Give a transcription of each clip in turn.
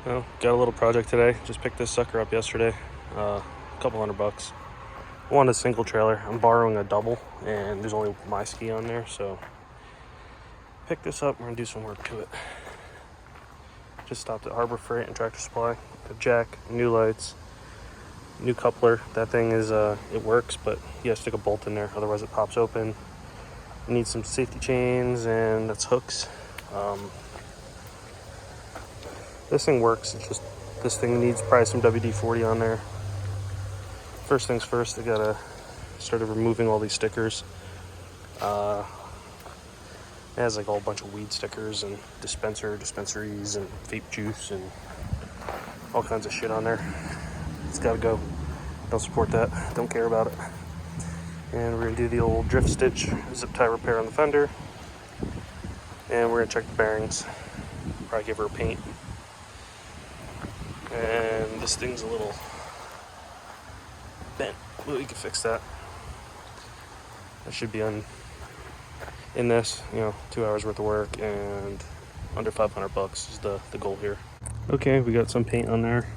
Well, got a little project today. Just picked this sucker up yesterday. A couple $100. I wanted a single trailer. I'm borrowing a double, and there's only my ski on there, so pick this up. We're gonna do some work to it. Just stopped at Harbor Freight and Tractor Supply. A jack, new lights, new coupler. That thing is it works, but you gotta stick a bolt in there, otherwise it pops open. You need some safety chains, and that's hooks. This thing works. It's just this thing needs probably some WD-40 on there. First things first, I gotta started removing all these stickers. It has like a whole bunch of weed stickers and dispensaries and vape juice and all kinds of shit on there. It's gotta go. Don't support that. Don't care about it. And we're gonna do the old drift stitch zip tie repair on the fender. And we're gonna check the bearings. Probably give her a paint. And this thing's a little bent, but we can fix that. That should be in this, 2 hours worth of work, and under $500 is the goal here. Okay, we got some paint on there.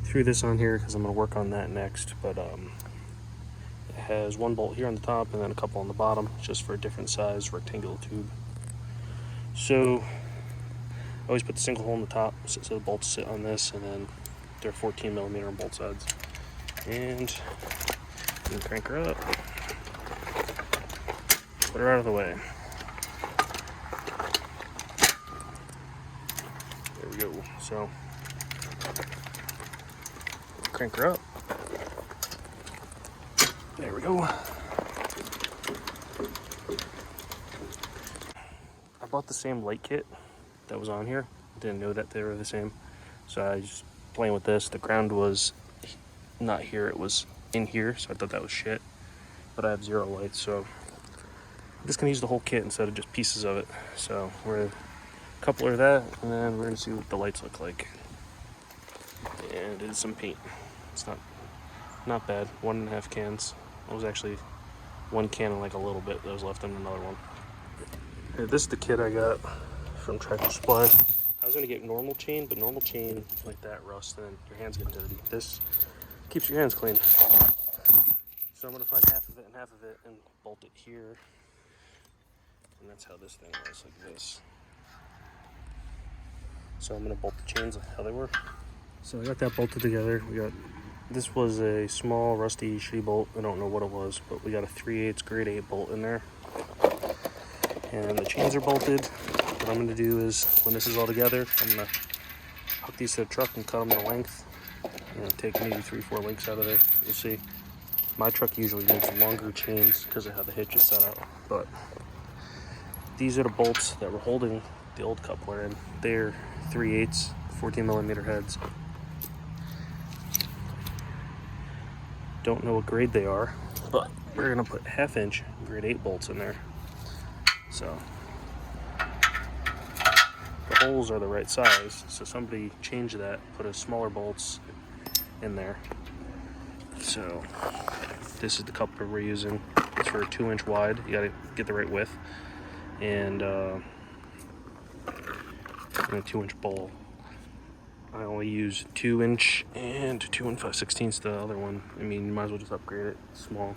Threw this on here because I'm gonna work on that next, but it has one bolt here on the top and then a couple on the bottom, just for a different size rectangular tube. So I always put the single hole in the top so the bolts sit on this, and then they're 14mm on both sides. And you can crank her up. Put her out of the way. There we go. So crank her up. There we go. I bought the same light kit that was on here. Didn't know that they were the same, so I just playing with this. The ground was not here, it was in here, so I thought that was shit, but I have 0 lights, so I'm just gonna use the whole kit instead of just pieces of it. So we're gonna coupler that, and then we're gonna see what the lights look like. And it is some paint. It's not bad. 1.5 cans. It was actually 1 can and like a little bit that was left in another one. Okay, this is the kit I got from Tractor Supply. I was gonna get normal chain, but normal chain like that rusts and your hands get dirty. This keeps your hands clean. So I'm gonna find half of it and half of it and bolt it here. And that's how this thing was, like this. So I'm gonna bolt the chains like how they were. So I got that bolted together. This was a small rusty shitty bolt. I don't know what it was, but we got a 3/8 grade 8 bolt in there. And the chains are bolted. What I'm going to do is, when this is all together, I'm going to hook these to the truck and cut them to length. Take maybe 3-4 links out of there. You'll see. My truck usually needs longer chains because of how the hitch is set up. But these are the bolts that were holding the old coupler in. They're 3/8 14mm heads. Don't know what grade they are, but we're going to put 1/2 inch grade 8 bolts in there. So the holes are the right size, so somebody changed that, put a smaller bolts in there. So this is the coupler we're using. It's for a 2-inch wide. You gotta get the right width, and a 2-inch bowl. I only use 2-inch and 2 5/16 the other one. I mean, you might as well just upgrade it. It's small.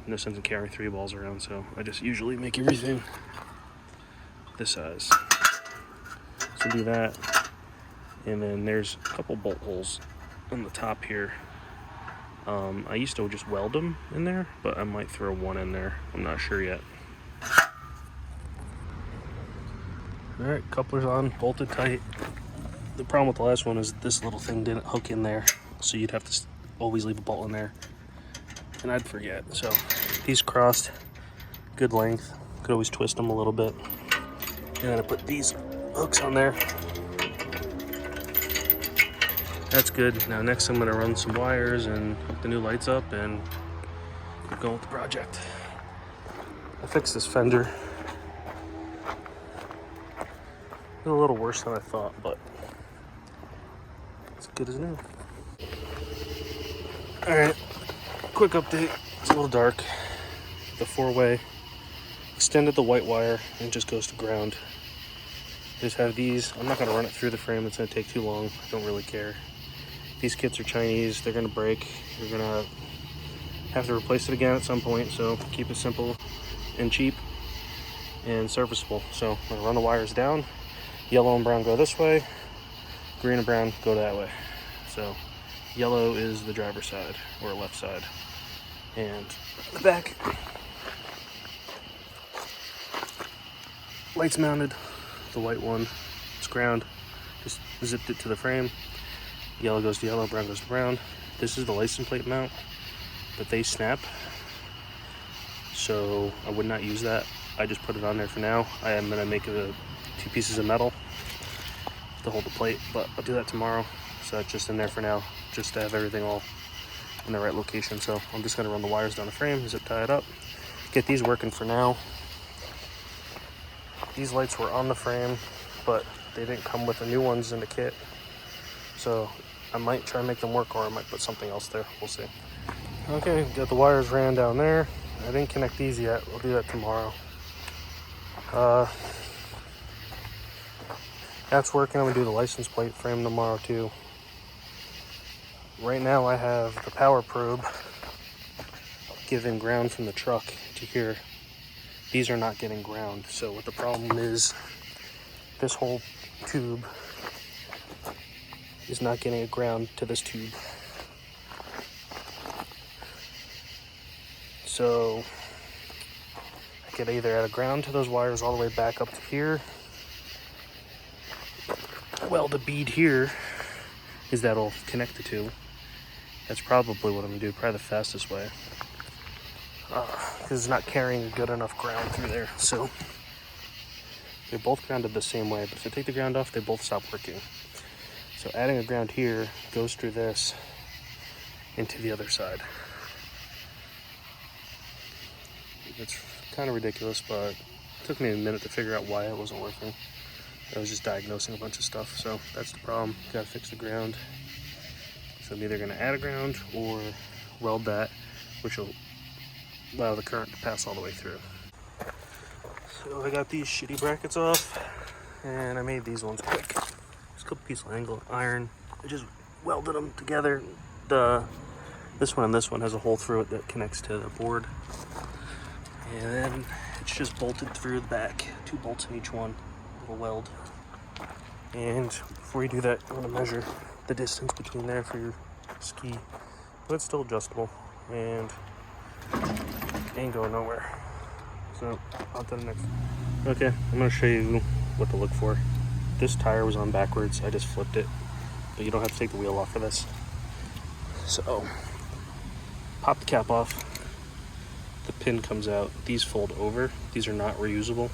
No sense in carrying 3 balls around, so I just usually make everything this size. So do that, and then there's a couple bolt holes on the top here. I used to just weld them in there, but I might throw one in there. I'm not sure yet. Alright, coupler's on, bolted tight. The problem with the last one is this little thing didn't hook in there, so you'd have to always leave a bolt in there, and I'd forget. So these crossed, good length. Could always twist them a little bit. And then I put these hooks on there. That's good. Now next I'm gonna run some wires and hook the new lights up and keep going with the project. I fixed this fender. A little worse than I thought, but it's good as new. Alright, quick update. It's a little dark. The 4-way extended the white wire and it just goes to ground. Just have these. I'm not going to run it through the frame. It's going to take too long. I don't really care. These kits are Chinese. They're going to break. You're going to have to replace it again at some point. So keep it simple and cheap and serviceable. So I'm going to run the wires down. Yellow and brown go this way. Green and brown go that way. So yellow is the driver's side or left side. And the back, lights mounted. The white one, it's ground. Just zipped it to the frame. Yellow goes to yellow, brown goes to brown. This is the license plate mount, but they snap. So I would not use that. I just put it on there for now. I am gonna make it 2 pieces of metal to hold the plate, but I'll do that tomorrow. So that's just in there for now, just to have everything all in the right location. So I'm just gonna run the wires down the frame, zip tie it up, get these working for now. These lights were on the frame, but they didn't come with the new ones in the kit. So I might try and make them work, or I might put something else there. We'll see. Okay, got the wires ran down there. I didn't connect these yet. We'll do that tomorrow. That's working. I'm gonna do the license plate frame tomorrow too. Right now I have the power probe giving ground from the truck to here. These are not getting ground. So what the problem is, this whole tube is not getting a ground to this tube. So I could either add a ground to those wires all the way back up to here. Well, the bead here is that'll connect the two. That's probably what I'm gonna do, probably the fastest way. Because it's not carrying good enough ground through there. So they're both grounded the same way, but if I take the ground off, they both stop working. So adding a ground here goes through this into the other side. It's kind of ridiculous, but it took me a minute to figure out why it wasn't working. I was just diagnosing a bunch of stuff, so that's the problem. Gotta fix the ground. So I'm either gonna add a ground or weld that, which will allow the current to pass all the way through. So I got these shitty brackets off, and I made these ones quick. Just a couple pieces of angle iron. I just welded them together. This one and this one has a hole through it that connects to the board. And then it's just bolted through the back. 2 bolts in each one, little weld. And before you do that, you want to measure the distance between there for your ski. But it's still adjustable and ain't going nowhere. So on to the next. Okay, I'm gonna show you what to look for. This tire was on backwards. I just flipped it, but you don't have to take the wheel off for this. So pop the cap off. The pin comes out. These fold over. These are not reusable.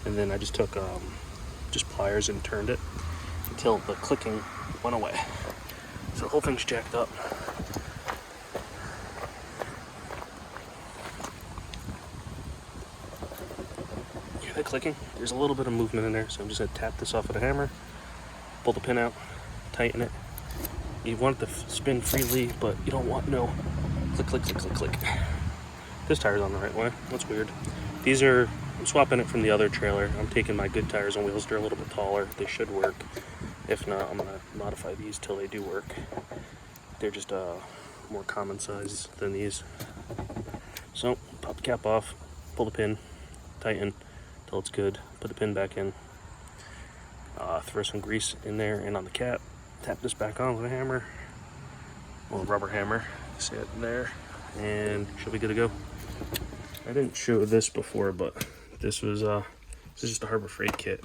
And then I just took just pliers and turned it until the clicking went away. So the whole thing's jacked up. Hear that clicking? There's a little bit of movement in there, so I'm just gonna tap this off with a hammer, pull the pin out, tighten it. You want it to spin freely, but you don't want no click, click, click, click, click. This tire's on the right way. That's weird. These are, I'm swapping it from the other trailer. I'm taking my good tires on wheels. They're a little bit taller. They should work. If not, I'm gonna modify these till they do work. They're just more common size than these. So pop the cap off, pull the pin, tighten till it's good. Put the pin back in. Throw some grease in there and on the cap. Tap this back on with a hammer, or a rubber hammer. See it there, and should be good to go. I didn't show this before, but this is just a Harbor Freight kit.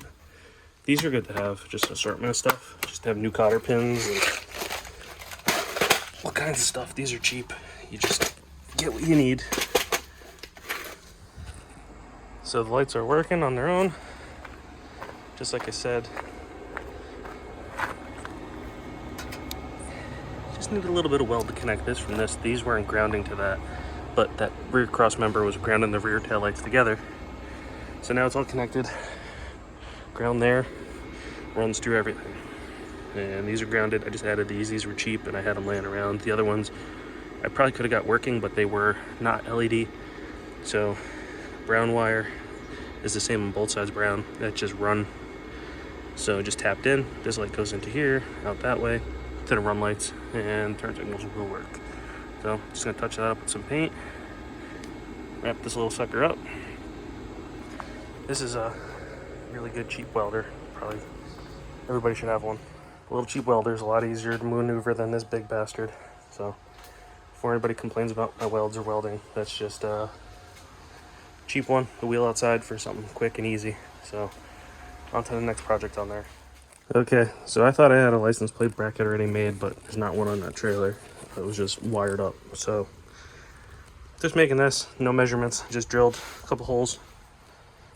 These are good to have, just an assortment of stuff. Just to have new cotter pins and all kinds of stuff. These are cheap. You just get what you need. So the lights are working on their own, just like I said. Just need a little bit of weld to connect this from this. These weren't grounding to that, but that rear cross member was grounding the rear tail lights together. So now it's all connected. Ground there, runs through everything. And these are grounded. I just added these. These were cheap and I had them laying around. The other ones I probably could have got working, but they were not LED. So brown wire is the same on both sides, brown. That just run So just tapped in. This light goes into here, out that way, to the run lights, and turn signals will work. So just gonna touch that up with some paint, wrap this little sucker up. This is a really good cheap welder. Probably everybody should have one. A little cheap welder is a lot easier to maneuver than this big bastard. So before anybody complains about my welds or welding, that's just a cheap one, the wheel outside for something quick and easy. So on to the next project on there. Okay, so I thought I had a license plate bracket already made, but there's not one on that trailer. It was just wired up. So just making this, no measurements, just drilled a couple holes,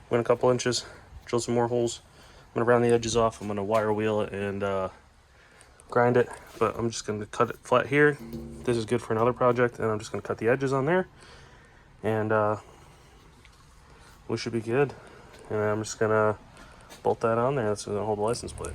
went a couple inches, drilled some more holes. I'm gonna round the edges off. I'm gonna wire wheel it and grind it, but I'm just gonna cut it flat here. This is good for another project, and I'm just gonna cut the edges on there, and we should be good. And I'm just gonna bolt that on there. That's gonna hold the license plate.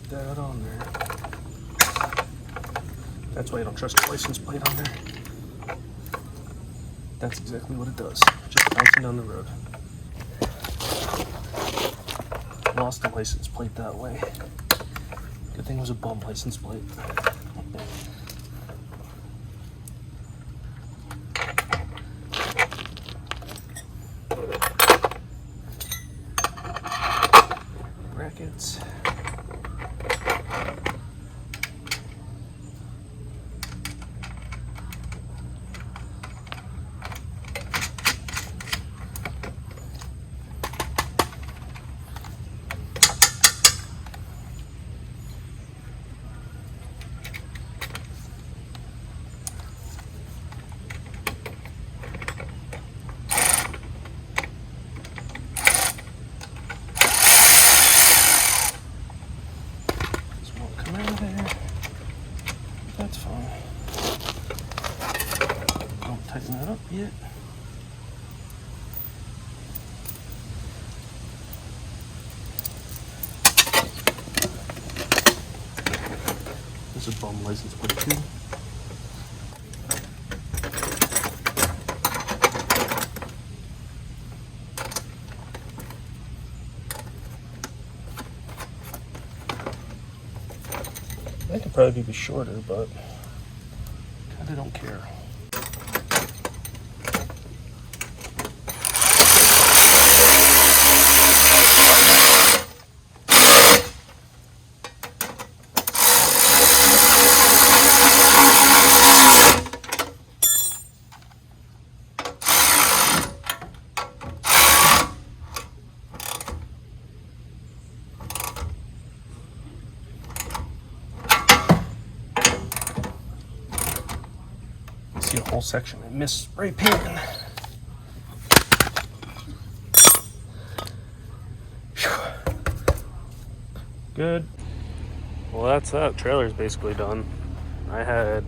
That on there. That's why you don't trust a license plate on there. That's exactly what it does. Just bouncing down the road. Lost the license plate that way. Good thing it was a bum license plate. Brackets. That's fine. Don't tighten that up yet. This is a bum license plate too. That could probably be shorter, but kinda don't care. see a whole section I missed spray painting. Good. Well, that's that. Trailer's basically done. I had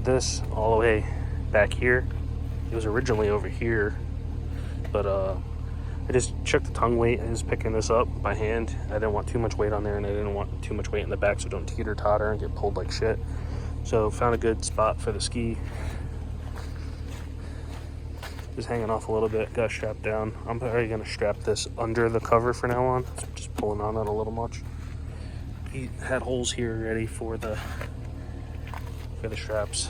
this all the way back here. It was originally over here, but I just checked the tongue weight. I was picking this up by hand. I didn't want too much weight on there, and I didn't want too much weight in the back so don't teeter totter and get pulled like shit. So found a good spot for the ski. Just hanging off a little bit, got strapped down. I'm probably gonna strap this under the cover for now on. Just pulling on that a little much. He had holes here ready for the straps.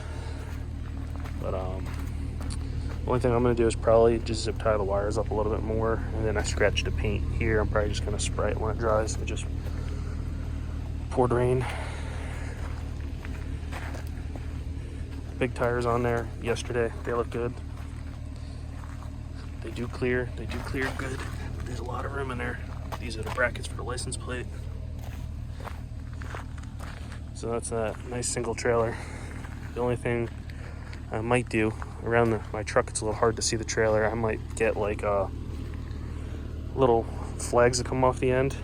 But the only thing I'm gonna do is probably just zip tie the wires up a little bit more, and then I scratched the paint here. I'm probably just gonna spray it when it dries. It just poured rain. Big tires on there yesterday. They look good. They do clear good. There's a lot of room in there. These are the brackets for the license plate. So that's that. Nice single trailer. The only thing I might do around my truck, it's a little hard to see the trailer. I might get like little flags that come off the end,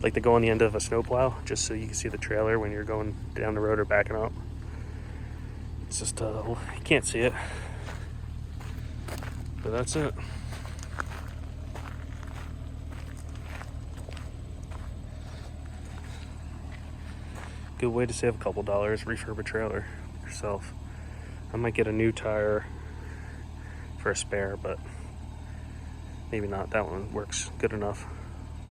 like they go on the end of a snowplow, just so you can see the trailer when you're going down the road or backing up. It's just you can't see it. But that's it. Good way to save a couple dollars, refurb a trailer yourself. I might get a new tire for a spare, but maybe not. That one works good enough.